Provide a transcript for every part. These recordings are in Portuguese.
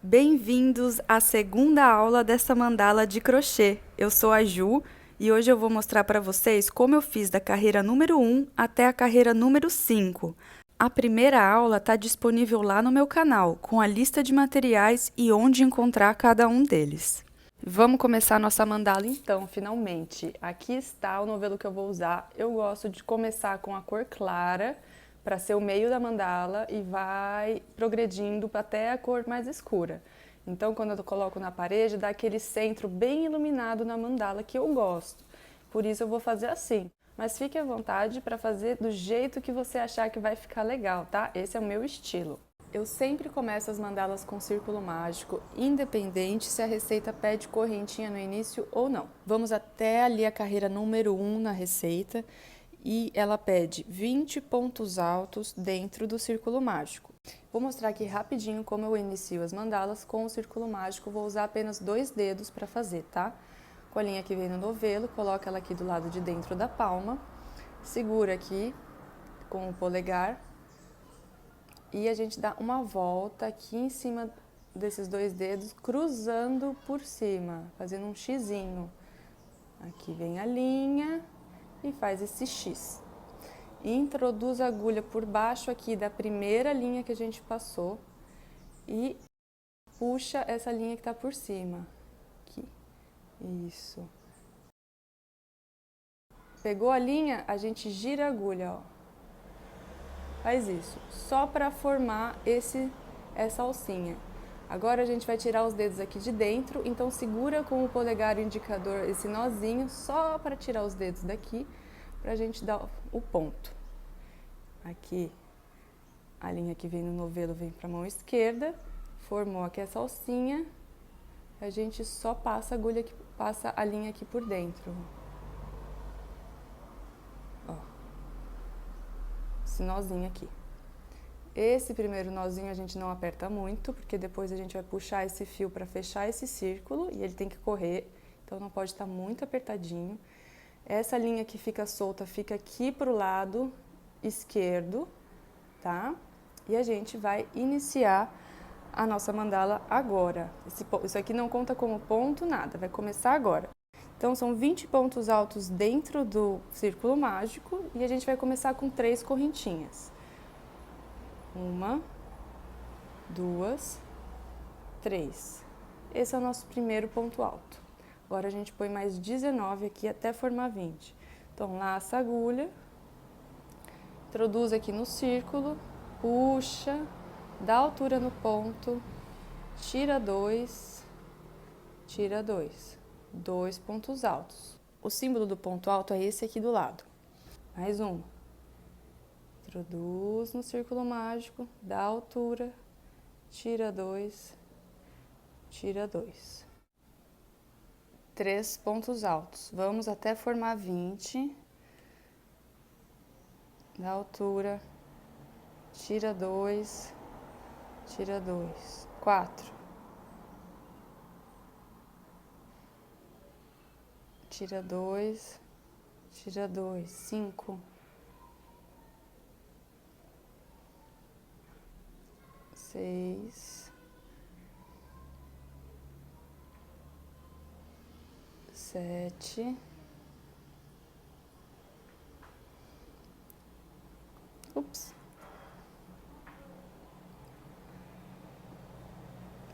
Bem-vindos à segunda aula dessa mandala de crochê. Eu sou a Ju e hoje eu vou mostrar para vocês como eu fiz da carreira número 1 até a carreira número 5. A primeira aula está disponível lá no meu canal, com a lista de materiais e onde encontrar cada um deles. Vamos começar nossa mandala então, finalmente. Aqui está o novelo que eu vou usar. Eu gosto de começar com a cor clara, para ser o meio da mandala, e vai progredindo até a cor mais escura. Então, quando eu coloco na parede, dá aquele centro bem iluminado na mandala que eu gosto. Por isso eu vou fazer assim. Mas fique à vontade para fazer do jeito que você achar que vai ficar legal, tá? Esse é o meu estilo. Eu sempre começo as mandalas com círculo mágico, independente se a receita pede correntinha no início ou não. Vamos até ali a carreira número 1 na receita e ela pede 20 pontos altos dentro do círculo mágico. Vou mostrar aqui rapidinho como eu inicio as mandalas com o círculo mágico. Vou usar apenas 2 dedos para fazer, tá? Com a linha que vem no novelo, coloca ela aqui do lado de dentro da palma, segura aqui com o polegar e a gente dá uma volta aqui em cima desses 2 dedos, cruzando por cima, fazendo um xizinho. Aqui vem a linha e faz esse X. Introduz a agulha por baixo aqui da primeira linha que a gente passou e puxa essa linha que está por cima. Aqui. Isso. Pegou a linha, a gente gira a agulha, ó. Faz isso, só para formar essa alcinha. Agora a gente vai tirar os dedos aqui de dentro, então segura com o polegar e o indicador esse nozinho, só para tirar os dedos daqui, para a gente dar o ponto. Aqui, a linha que vem no novelo vem para a mão esquerda, formou aqui essa alcinha, a gente só passa a agulha, passa a linha aqui por dentro. Ó, esse nozinho aqui. Esse primeiro nozinho a gente não aperta muito, porque depois a gente vai puxar esse fio para fechar esse círculo e ele tem que correr, então não pode estar muito apertadinho. Essa linha que fica solta fica aqui pro lado esquerdo, tá? E a gente vai iniciar a nossa mandala agora. Isso aqui não conta como ponto, nada, vai começar agora. Então, são 20 pontos altos dentro do círculo mágico e a gente vai começar com 3 correntinhas. 1, 2, 3. Esse é o nosso primeiro ponto alto. Agora a gente põe mais 19 aqui até formar 20. Então, laça a agulha, introduz aqui no círculo, puxa, dá altura no ponto, tira 2, 2 pontos altos. O símbolo do ponto alto é esse aqui do lado. Mais um. Introduz no círculo mágico, dá altura, tira 2, tira 2. 3 pontos altos. Vamos até formar 20. Dá altura, tira 2, tira 2. 4. Tira 2, tira 2. 5. 6, 7,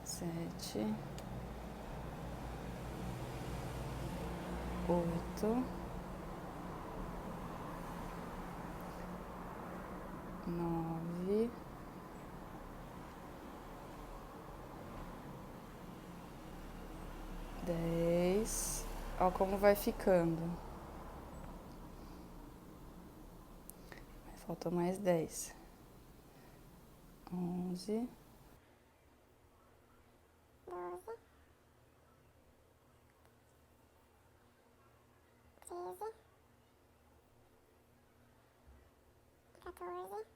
7, 8, 9, 10. Ó como vai ficando. Faltam mais 10. 11. 12, 13, 14,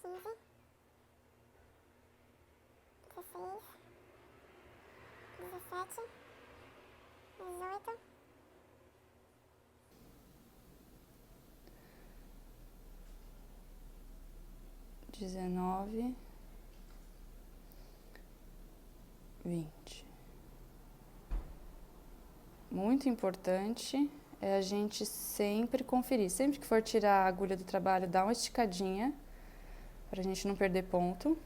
15, 16, 17, 18, 19, 19, 20. Muito importante é a gente sempre conferir. Sempre que for tirar a agulha do trabalho, dá uma esticadinha para a gente não perder ponto.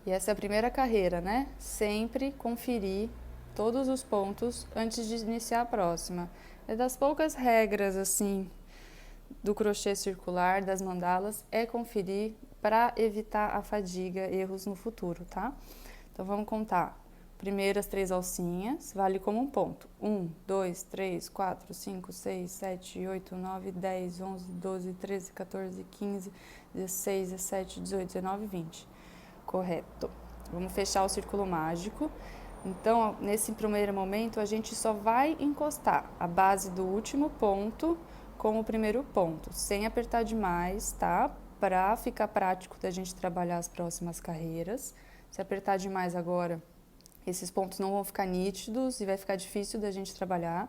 E essa é a primeira carreira, né? Sempre conferir todos os pontos antes de iniciar a próxima. É das poucas regras, assim, do crochê circular, das mandalas, é conferir para evitar a fadiga, erros no futuro, tá? Então, vamos contar. Primeiras 3 alcinhas, vale como um ponto. 1, 2, 3, 4, 5, 6, 7, 8, 9, 10, 11, 12, 13, 14, 15, 16, 17, 18, 19, 20. Correto. Vamos fechar o círculo mágico. Então, nesse primeiro momento, a gente só vai encostar a base do último ponto com o primeiro ponto, sem apertar demais, tá? Para ficar prático da gente trabalhar as próximas carreiras. Se apertar demais agora, esses pontos não vão ficar nítidos e vai ficar difícil da gente trabalhar.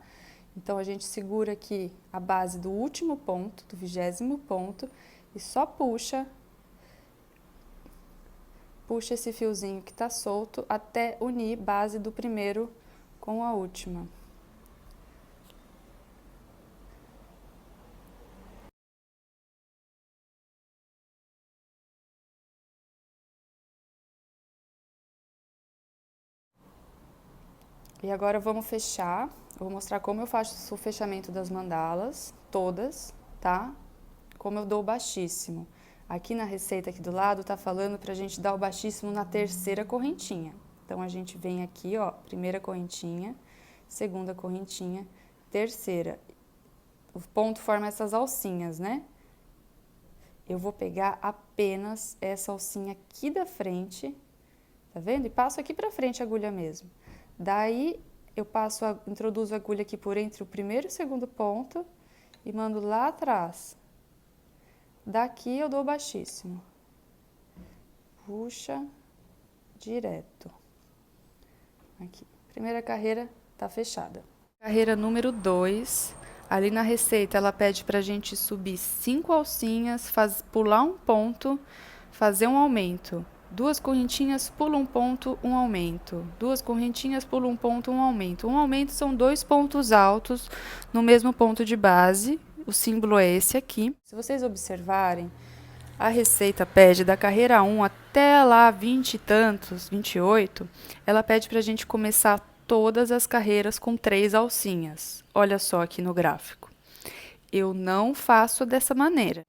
Então, a gente segura aqui a base do último ponto, do 20º ponto, e só puxa esse fiozinho que está solto até unir base do primeiro com a última. E agora vamos fechar. Eu vou mostrar como eu faço o fechamento das mandalas, todas, tá? Como eu dou o baixíssimo. Aqui na receita aqui do lado tá falando pra gente dar o baixíssimo na terceira correntinha. Então, a gente vem aqui, ó, primeira correntinha, segunda correntinha, terceira. O ponto forma essas alcinhas, né? Eu vou pegar apenas essa alcinha aqui da frente, tá vendo? E passo aqui pra frente a agulha mesmo. Daí, eu introduzo a agulha aqui por entre o primeiro e o segundo ponto e mando lá atrás. Daqui eu dou baixíssimo. Puxa direto. Aqui. Primeira carreira tá fechada. Carreira número 2. Ali na receita ela pede pra gente subir 5 alcinhas, pular um ponto, fazer um aumento. 2 correntinhas, pula um ponto, um aumento. 2 correntinhas, pula um ponto, um aumento. Um aumento são 2 pontos altos no mesmo ponto de base. O símbolo é esse aqui. Se vocês observarem, a receita pede da carreira 1 até lá 20 e tantos, 28, ela pede pra gente começar todas as carreiras com 3 alcinhas. Olha só aqui no gráfico. Eu não faço dessa maneira.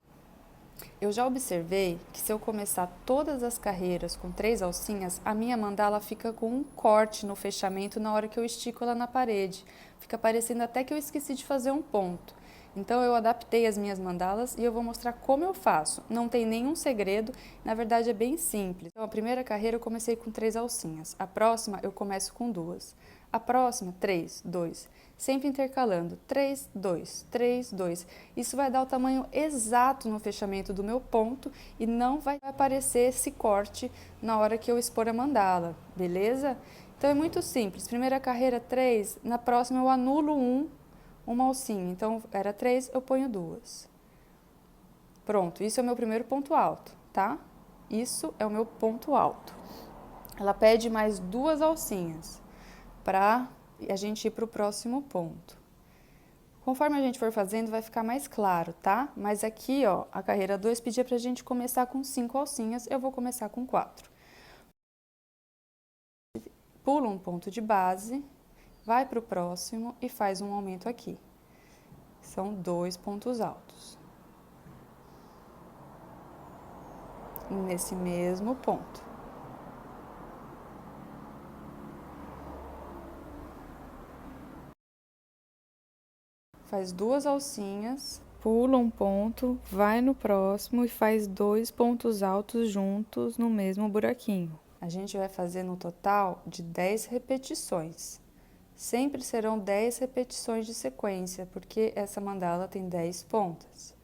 Eu já observei que se eu começar todas as carreiras com 3 alcinhas, a minha mandala fica com um corte no fechamento na hora que eu estico ela na parede. Fica parecendo até que eu esqueci de fazer um ponto. Então, eu adaptei as minhas mandalas e eu vou mostrar como eu faço. Não tem nenhum segredo, na verdade é bem simples. Então, a primeira carreira eu comecei com 3 alcinhas. A próxima eu começo com 2. A próxima, 3, 2. Sempre intercalando, 3, 2, 3, 2. Isso vai dar o tamanho exato no fechamento do meu ponto e não vai aparecer esse corte na hora que eu expor a mandala, beleza? Então, é muito simples. Primeira carreira, 3. Na próxima, eu anulo uma alcinha. Então, era 3, eu ponho 2. Pronto, isso é o meu primeiro ponto alto, tá? Isso é o meu ponto alto. Ela pede mais 2 alcinhas para a gente ir para o próximo ponto. Conforme a gente for fazendo, vai ficar mais claro, tá? Mas aqui, ó, a carreira 2 pedia pra gente começar com 5 alcinhas, eu vou começar com 4. Pula um ponto de base, vai para o próximo e faz um aumento aqui. São 2 pontos altos. Nesse mesmo ponto. Faz 2 alcinhas, pula um ponto, vai no próximo e faz 2 pontos altos juntos no mesmo buraquinho. A gente vai fazer no total de 10 repetições. Sempre serão 10 repetições de sequência, porque essa mandala tem 10 pontas.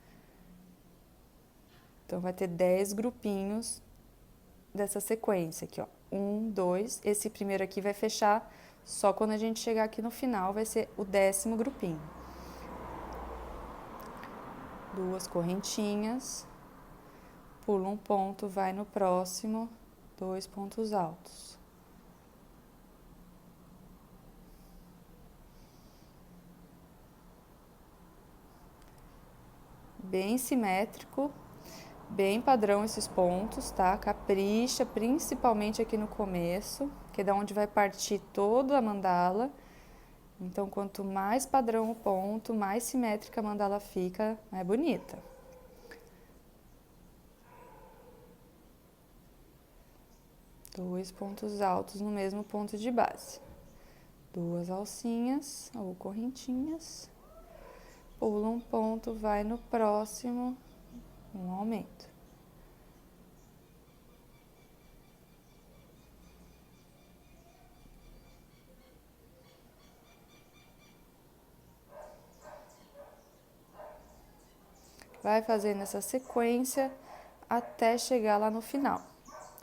Então, vai ter 10 grupinhos dessa sequência aqui, ó. 1, 2, esse primeiro aqui vai fechar só quando a gente chegar aqui no final, vai ser o 10º grupinho. 2 correntinhas, pula um ponto, vai no próximo, 2 pontos altos. Bem simétrico, bem padrão esses pontos, tá? Capricha, principalmente aqui no começo, que é da onde vai partir toda a mandala. Então, quanto mais padrão o ponto, mais simétrica a mandala fica, mais bonita. Dois pontos altos no mesmo ponto de base. Duas alcinhas ou correntinhas. Pula um ponto, vai no próximo, um aumento. Vai fazendo essa sequência até chegar lá no final.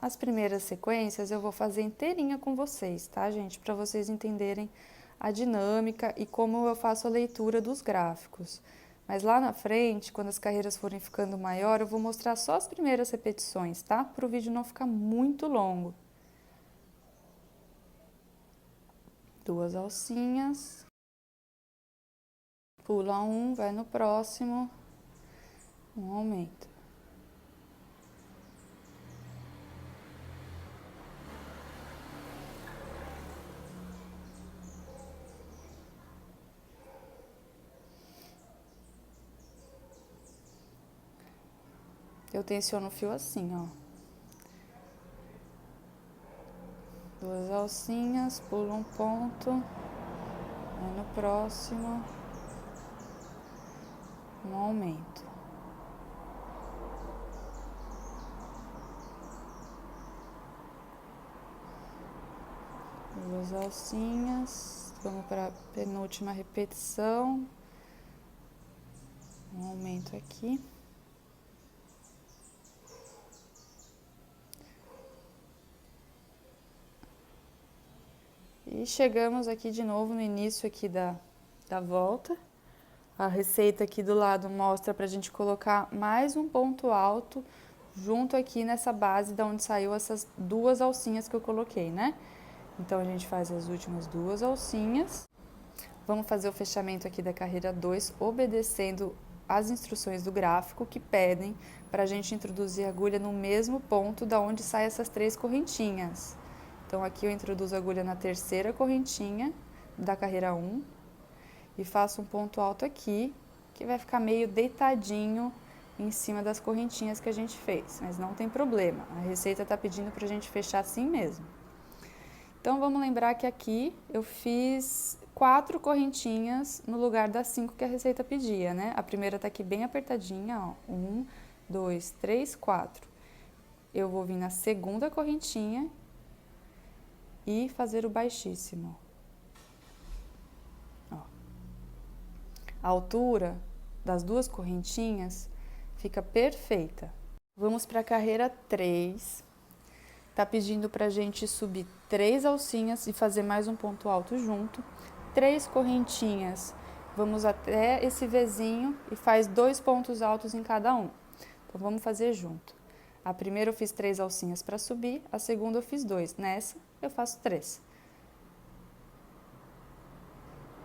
As primeiras sequências eu vou fazer inteirinha com vocês, tá, gente? Para vocês entenderem a dinâmica e como eu faço a leitura dos gráficos. Mas lá na frente, quando as carreiras forem ficando maior, eu vou mostrar só as primeiras repetições, tá? Para o vídeo não ficar muito longo. Duas alcinhas. Pula um, vai no próximo. Um aumento. Eu tensiono o fio assim, ó. Duas alcinhas, pula um ponto, vai no próximo, um aumento. Duas alcinhas, vamos para a penúltima repetição, um aumento aqui. E chegamos aqui de novo no início aqui da volta. A receita aqui do lado mostra pra gente colocar mais um ponto alto junto aqui nessa base da onde saiu essas duas alcinhas que eu coloquei, né? Então, a gente faz as últimas duas alcinhas. Vamos fazer o fechamento aqui da carreira 2, obedecendo as instruções do gráfico que pedem pra gente introduzir a agulha no mesmo ponto da onde saem essas três correntinhas. Então, aqui eu introduzo a agulha na terceira correntinha da carreira 1 e faço um ponto alto aqui, que vai ficar meio deitadinho em cima das correntinhas que a gente fez, mas não tem problema, a receita tá pedindo pra gente fechar assim mesmo. Então, vamos lembrar que aqui eu fiz 4 correntinhas no lugar das 5 que a receita pedia, né? A primeira tá aqui bem apertadinha, ó, 1, 2, 3, 4. Eu vou vir na segunda correntinha e fazer o baixíssimo. Ó. A altura das duas correntinhas fica perfeita. Vamos para a carreira 3. Tá pedindo pra gente subir 3 alcinhas e fazer mais um ponto alto junto. 3 correntinhas. Vamos até esse Vzinho e faz 2 pontos altos em cada um. Então, vamos fazer junto. A primeira eu fiz 3 alcinhas para subir, a segunda eu fiz 2. Nessa, eu faço 3.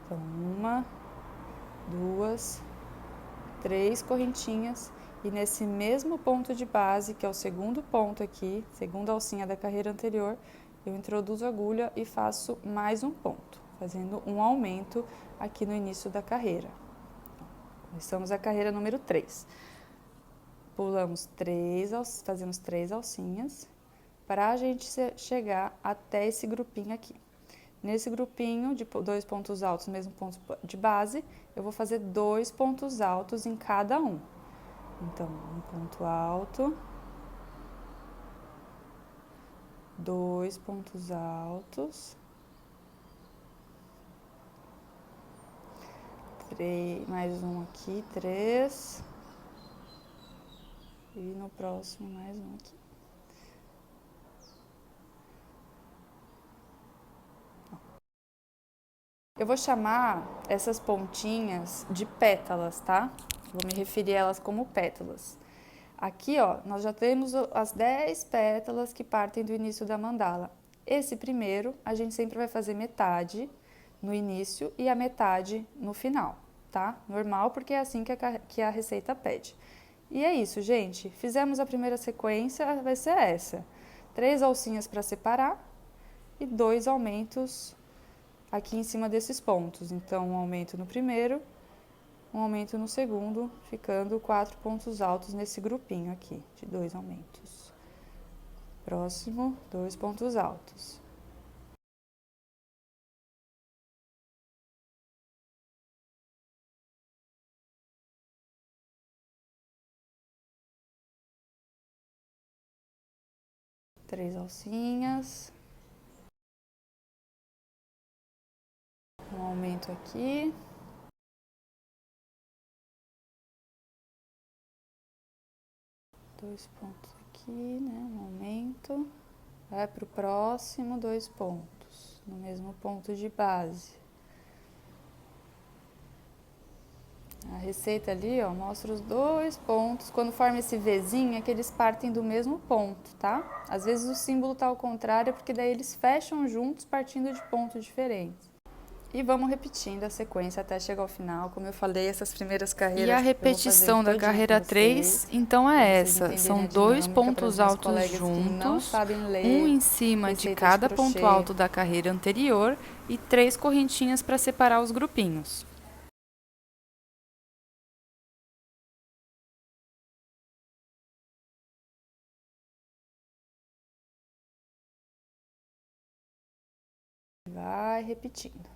Então, 1, 2, 3 correntinhas. E nesse mesmo ponto de base, que é o segundo ponto aqui, segunda alcinha da carreira anterior, eu introduzo a agulha e faço mais um ponto, fazendo um aumento aqui no início da carreira. Começamos a carreira número 3. Pulamos 3, fazemos 3 alcinhas, para a gente chegar até esse grupinho aqui. Nesse grupinho de 2 pontos altos, mesmo ponto de base, eu vou fazer 2 pontos altos em cada um. Então, um ponto alto, 2 pontos altos, 3, mais um aqui, 3, e no próximo mais um aqui. Eu vou chamar essas pontinhas de pétalas, tá? Vou me referir a elas como pétalas. Aqui, ó, nós já temos as 10 pétalas que partem do início da mandala. Esse primeiro, a gente sempre vai fazer metade no início e a metade no final, tá? Normal, porque é assim que a receita pede. E é isso, gente. Fizemos a primeira sequência, vai ser essa. 3 alcinhas para separar e 2 aumentos aqui em cima desses pontos. Então, um aumento no primeiro, um aumento no segundo, ficando 4 pontos altos nesse grupinho aqui, de 2 aumentos. Próximo, 2 pontos altos. Três alcinhas. Um aumento aqui. Dois pontos aqui, né? Um aumento. Vai para o próximo, 2 pontos, no mesmo ponto de base. A receita ali, ó, mostra os 2 pontos. Quando forma esse Vzinho, é que eles partem do mesmo ponto, tá? Às vezes o símbolo tá ao contrário, porque daí eles fecham juntos, partindo de pontos diferentes. E vamos repetindo a sequência até chegar ao final. Como eu falei, essas primeiras carreiras... E a repetição da carreira 3, então é essa. São 2 pontos altos juntos, um em cima de cada ponto alto da carreira anterior e 3 correntinhas para separar os grupinhos. Vai repetindo.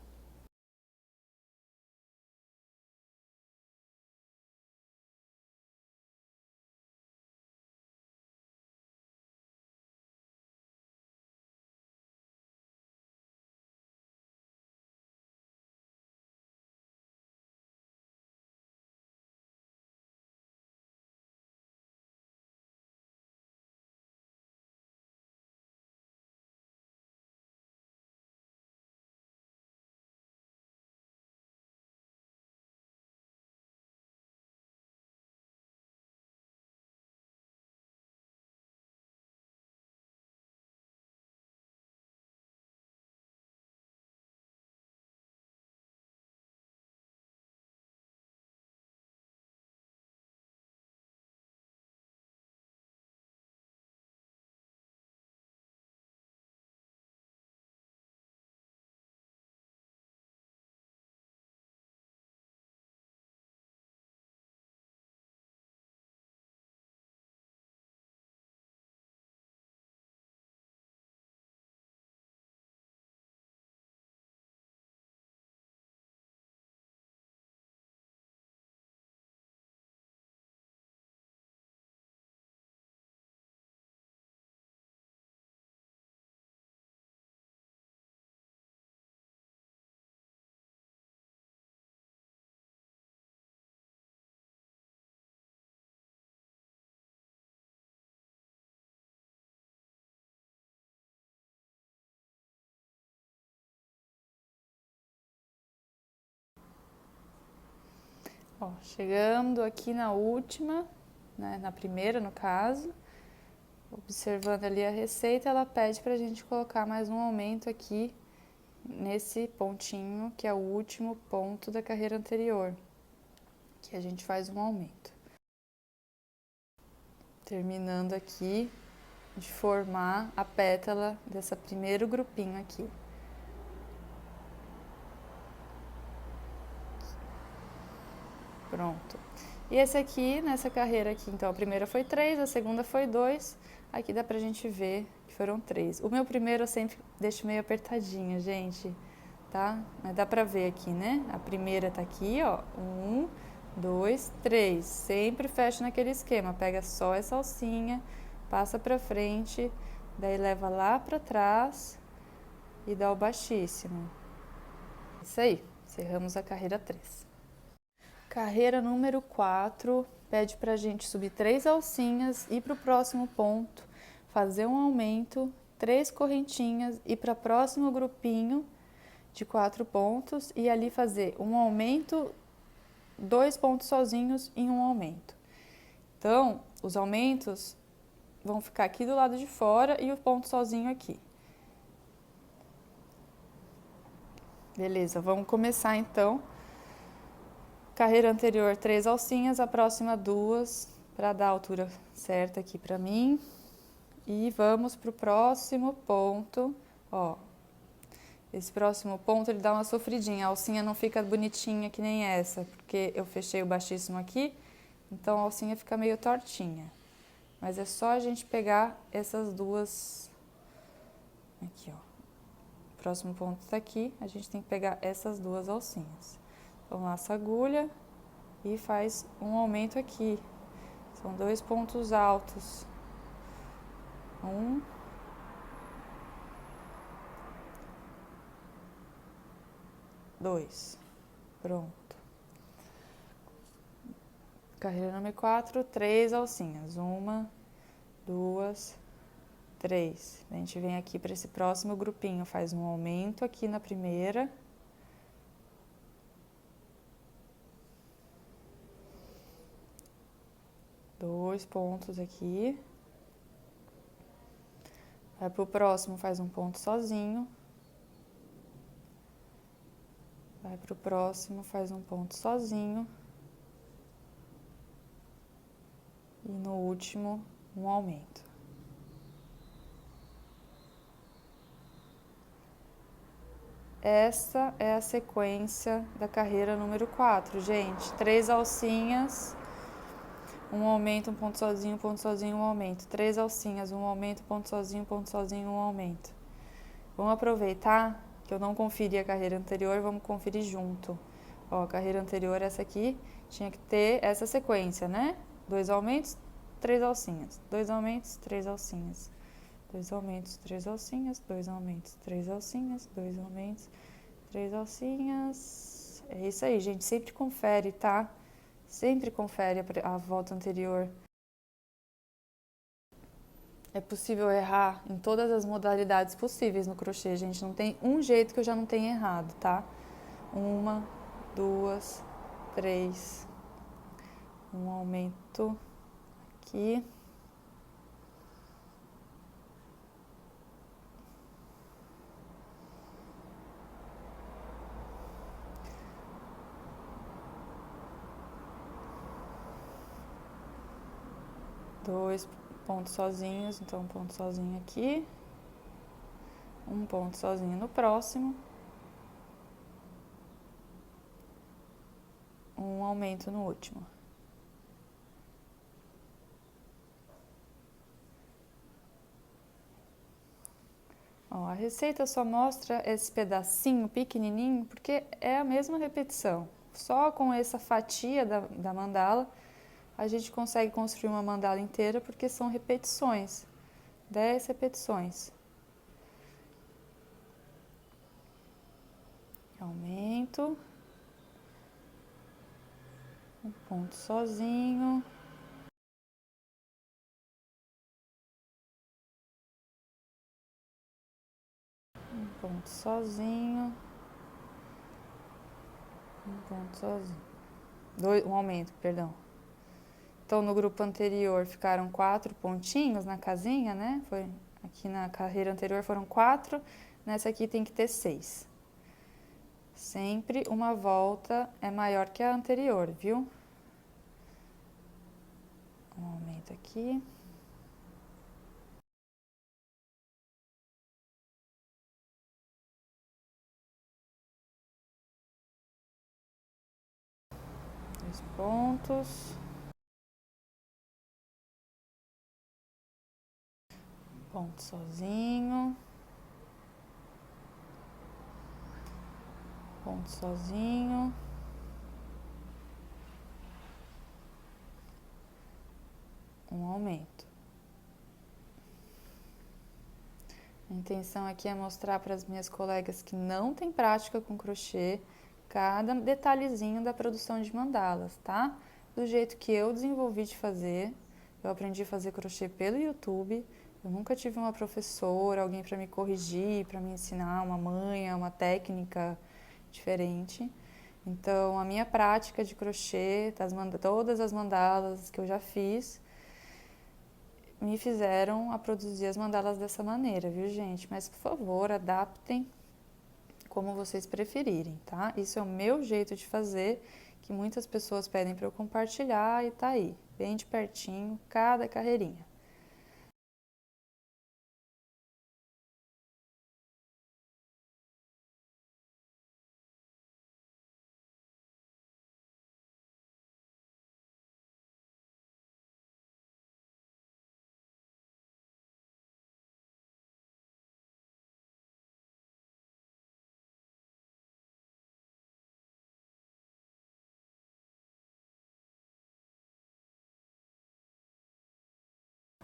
Ó, chegando aqui na última, né, na primeira no caso, observando ali a receita, ela pede para a gente colocar mais um aumento aqui nesse pontinho, que é o último ponto da carreira anterior, que a gente faz um aumento. Terminando aqui de formar a pétala desse primeiro grupinho aqui. Pronto. E esse aqui, nessa carreira aqui, então a primeira foi 3, a segunda foi 2, aqui dá pra gente ver que foram 3. O meu primeiro eu sempre deixo meio apertadinho, gente, tá? Mas dá pra ver aqui, né? A primeira tá aqui, ó, 1, 2, 3, sempre fecha naquele esquema, pega só essa alcinha, passa pra frente, daí leva lá pra trás e dá o baixíssimo. Isso aí, encerramos a carreira 3. Carreira número 4, pede pra gente subir 3 alcinhas, ir para o próximo ponto, fazer um aumento, 3 correntinhas, ir para o próximo grupinho de 4 pontos e ali fazer um aumento, 2 pontos sozinhos e um aumento. Então, os aumentos vão ficar aqui do lado de fora e o ponto sozinho aqui. Beleza, vamos começar então. Carreira anterior, 3 alcinhas, a próxima 2, para dar a altura certa aqui para mim. E vamos para o próximo ponto, ó. Esse próximo ponto ele dá uma sofridinha, a alcinha não fica bonitinha que nem essa, porque eu fechei o baixíssimo aqui, então a alcinha fica meio tortinha. Mas é só a gente pegar essas duas, aqui ó, o próximo ponto tá aqui, a gente tem que pegar essas duas alcinhas. Então laça a agulha e faz um aumento aqui, são 2 pontos altos. 1, 2, pronto. Carreira número 4, 3 alcinhas. 1, 2, 3. A gente vem aqui para esse próximo grupinho, faz um aumento aqui na primeira. Dois pontos aqui. Vai pro próximo, faz um ponto sozinho. Vai pro próximo, faz um ponto sozinho. E no último, um aumento. Essa é a sequência da carreira número 4, gente. 3 alcinhas, um aumento, um ponto sozinho, um aumento. 3 alcinhas, um aumento, ponto sozinho, um aumento. Vamos aproveitar que eu não conferi a carreira anterior, vamos conferir junto. Ó, a carreira anterior, essa aqui, tinha que ter essa sequência, né? 2 aumentos, 3 alcinhas. 2 aumentos, 3 alcinhas. 2 aumentos, 3 alcinhas, 2 aumentos, 3 alcinhas, 2 aumentos, 3 alcinhas. É isso aí, gente. Sempre confere, tá? Sempre confere a volta anterior. É possível errar em todas as modalidades possíveis no crochê, gente. Não tem um jeito que eu já não tenha errado, tá? 1, 2, 3. Um aumento aqui. Dois pontos sozinhos, então um ponto sozinho aqui, um ponto sozinho no próximo, um aumento no último. Ó, a receita só mostra esse pedacinho pequenininho porque é a mesma repetição. Só com essa fatia da mandala a gente consegue construir uma mandala inteira porque são repetições, 10 repetições. Aumento, um ponto sozinho, um ponto sozinho, um ponto sozinho, um aumento, perdão. Então, no grupo anterior ficaram 4 pontinhos na casinha, né? Foi aqui na carreira anterior foram 4, nessa aqui tem que ter 6. Sempre uma volta é maior que a anterior, viu? Um aumento aqui. Dois pontos. Ponto sozinho. Ponto sozinho. Um aumento. A intenção aqui é mostrar para as minhas colegas que não têm prática com crochê cada detalhezinho da produção de mandalas, tá? Do jeito que eu desenvolvi de fazer. Eu aprendi a fazer crochê pelo YouTube. Eu nunca tive uma professora, alguém para me corrigir, para me ensinar uma manha, uma técnica diferente. Então, a minha prática de crochê, todas as mandalas que eu já fiz, me fizeram a produzir as mandalas dessa maneira, viu, gente? Mas, por favor, adaptem como vocês preferirem, tá? Isso é o meu jeito de fazer, que muitas pessoas pedem para eu compartilhar e tá aí, bem de pertinho, cada carreirinha.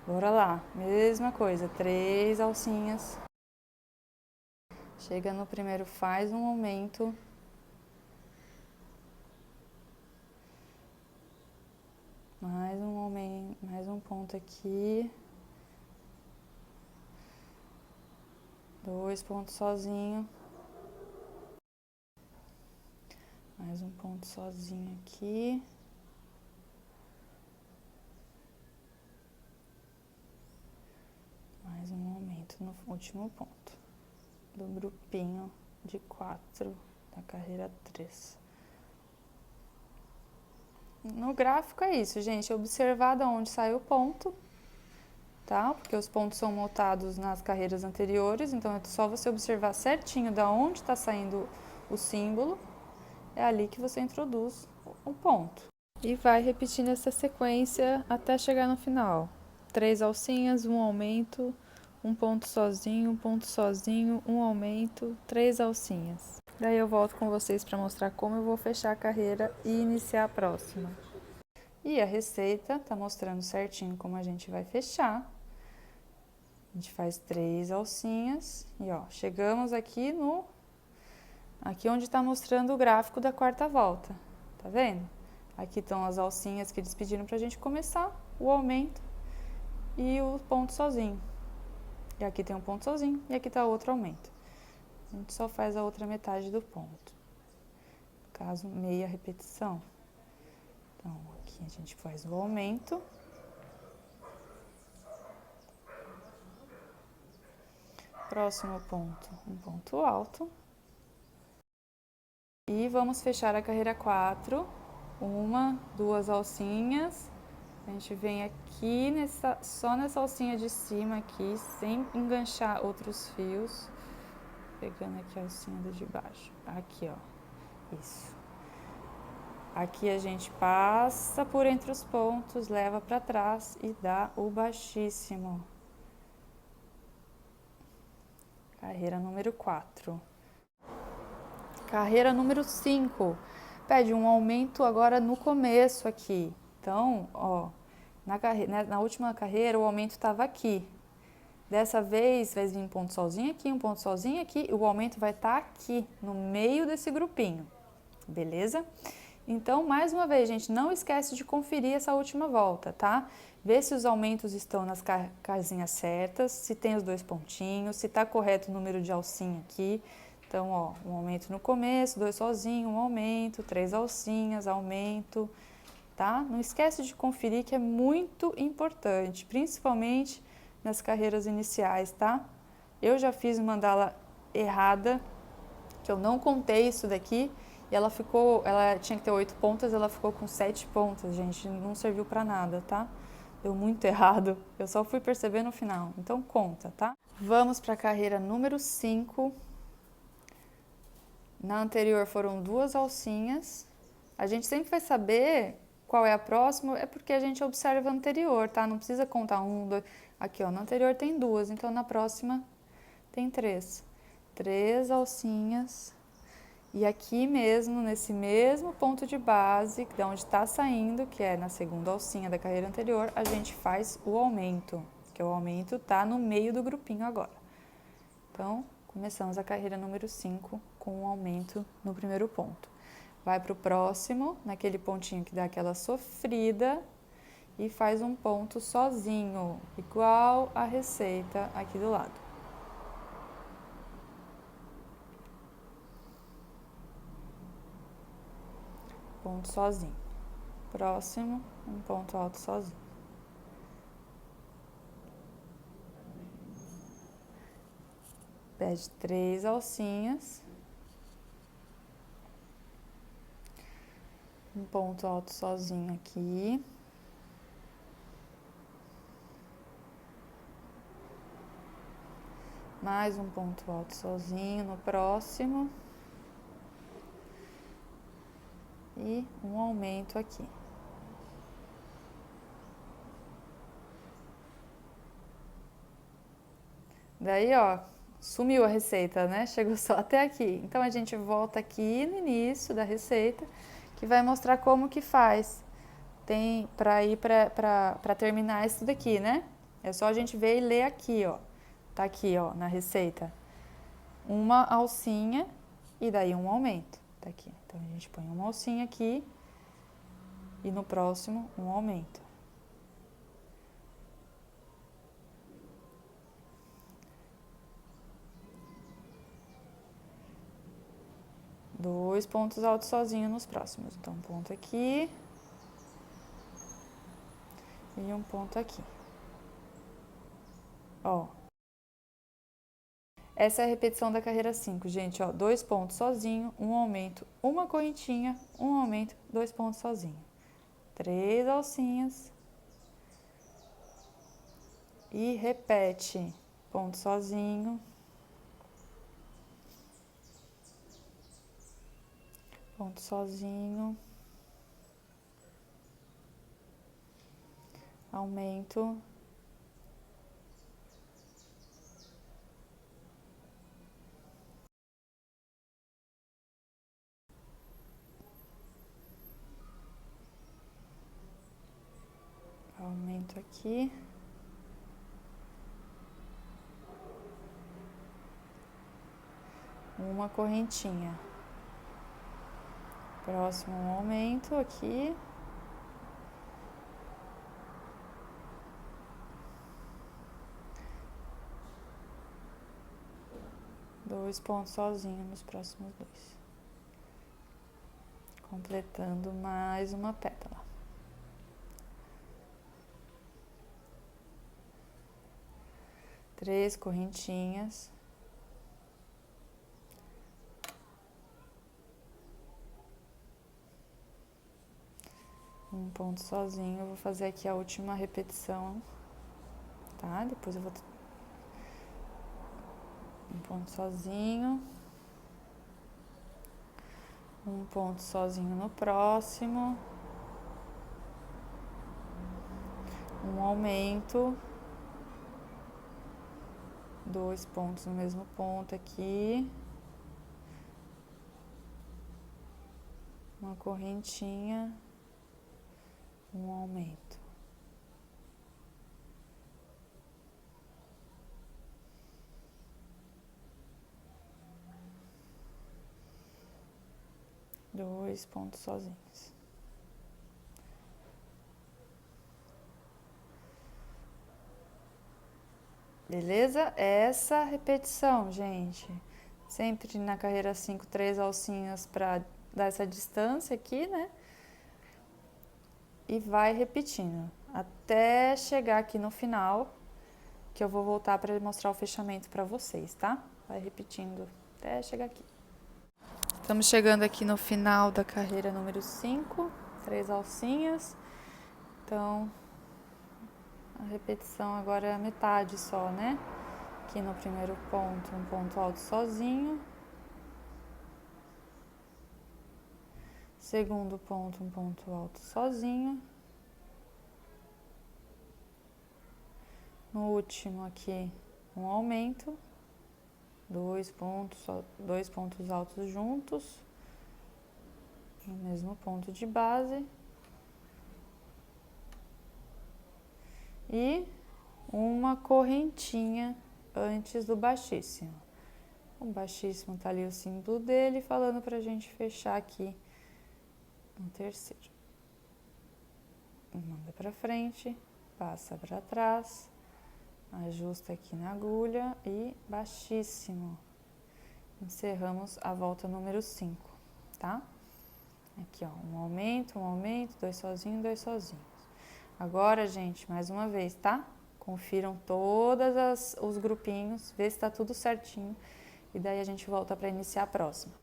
Bora lá, mesma coisa, 3 alcinhas. Chega no primeiro, faz um aumento. Mais um aumento, mais um ponto aqui. 2 pontos sozinho. Mais um ponto sozinho aqui. Mais um aumento no último ponto do grupinho de 4 da carreira 3. No gráfico é isso, gente, observar de onde sai o ponto, tá? Porque os pontos são montados nas carreiras anteriores, então é só você observar certinho de onde está saindo o símbolo, é ali que você introduz o ponto. E vai repetindo essa sequência até chegar no final. 3 alcinhas, um aumento, um ponto sozinho, um aumento, 3 alcinhas. Daí eu volto com vocês para mostrar como eu vou fechar a carreira e iniciar a próxima. E a receita tá mostrando certinho como a gente vai fechar. A gente faz 3 alcinhas e ó, chegamos aqui aqui onde está mostrando o gráfico da quarta volta, tá vendo? Aqui estão as alcinhas que eles pediram pra gente começar, o aumento e o ponto sozinho. E aqui tem um ponto sozinho e aqui tá outro aumento. A gente só faz a outra metade do ponto. No caso, meia repetição. Então, aqui a gente faz o aumento. Próximo ponto, um ponto alto. E vamos fechar a carreira 4. 1, 2 alcinhas. A gente vem aqui só nessa alcinha de cima aqui, sem enganchar outros fios. Pegando aqui a alcinha de baixo. Aqui, ó. Isso. Aqui a gente passa por entre os pontos, leva para trás e dá o baixíssimo. Carreira número 4. Carreira número 5. Pede um aumento agora no começo aqui. Então, ó, na última carreira o aumento estava aqui. Dessa vez vai vir um ponto sozinho aqui, um ponto sozinho aqui, e o aumento vai estar aqui, no meio desse grupinho. Beleza? Então, mais uma vez, gente, não esquece de conferir essa última volta, tá? Vê se os aumentos estão nas casinhas certas, se tem os 2 pontinhos, se está correto o número de alcinha aqui. Então, ó, um aumento no começo, 2 sozinho, um aumento, 3 alcinhas, aumento, tá? Não esquece de conferir que é muito importante, principalmente nas carreiras iniciais, tá? Eu já fiz mandala errada, que eu não contei isso daqui, e ela tinha que ter 8 pontas, ela ficou com 7 pontas, gente, não serviu pra nada, tá? Deu muito errado, eu só fui perceber no final, então conta, tá? Vamos pra carreira número 5. Na anterior foram 2 alcinhas, a gente sempre vai saber qual é a próxima, é porque a gente observa a anterior, tá? Não precisa contar 1, 2, aqui ó, na anterior tem 2, então na próxima tem 3. 3 alcinhas. E aqui mesmo, nesse mesmo ponto de base, de onde está saindo, que é na segunda alcinha da carreira anterior, a gente faz o aumento, que o aumento está no meio do grupinho agora. Então, começamos a carreira número 5 com um aumento no primeiro ponto. Vai para o próximo, naquele pontinho que dá aquela sofrida, e faz um ponto sozinho, igual a receita aqui do lado. Ponto sozinho. Próximo, um ponto alto sozinho. Pede 3 alcinhas. Um ponto alto sozinho aqui. Mais um ponto alto sozinho no próximo. E um aumento aqui. Daí, ó, sumiu a receita, né? Chegou só até aqui. Então, a gente volta aqui no início da receita, que vai mostrar como que faz. Tem para ir para terminar isso daqui, né? É só a gente ver e ler aqui, ó. Tá aqui, ó, na receita. Uma alcinha e daí um aumento. Tá aqui. Então, a gente põe uma alcinha aqui e no próximo um aumento. Dois pontos altos sozinho nos próximos. Então, um ponto aqui e um ponto aqui. Ó. Essa é a repetição da carreira 5, gente, ó. 2 pontos sozinho, um aumento, uma correntinha, um aumento, 2 pontos sozinho. 3 alcinhas. E repete. Ponto sozinho. Ponto sozinho. Aumento. Aumento aqui. Uma correntinha. Próximo um aumento aqui. Dois pontos sozinho nos próximos dois. Completando mais uma pétala. Três correntinhas. Um ponto sozinho. Eu vou fazer aqui a última repetição, tá? Depois eu vou... Um ponto sozinho. Um ponto sozinho no próximo. Um aumento. Dois pontos no mesmo ponto aqui. Uma correntinha. Um aumento. Dois pontos sozinhos. Beleza? Essa repetição, gente. Sempre na carreira 5, 3 alcinhas para dar essa distância aqui, né? E vai repetindo até chegar aqui no final, que eu vou voltar para mostrar o fechamento para vocês, tá? Vai repetindo até chegar aqui. Estamos chegando aqui no final da carreira número 5, 3 alcinhas. Então, a repetição agora é a metade só, né? Aqui no primeiro ponto, um ponto alto sozinho. Segundo ponto, um ponto alto sozinho. No último aqui, um aumento. Dois pontos altos juntos. No mesmo ponto de base. E uma correntinha antes do baixíssimo. O baixíssimo tá ali o símbolo dele, falando pra gente fechar aqui no terceiro. Manda pra frente, passa pra trás, ajusta aqui na agulha e baixíssimo. Encerramos a volta número 5, tá? Aqui, ó, um aumento, dois sozinhos, dois sozinhos. Agora, gente, mais uma vez, tá? Confiram todos os grupinhos, vê se está tudo certinho e daí a gente volta para iniciar a próxima.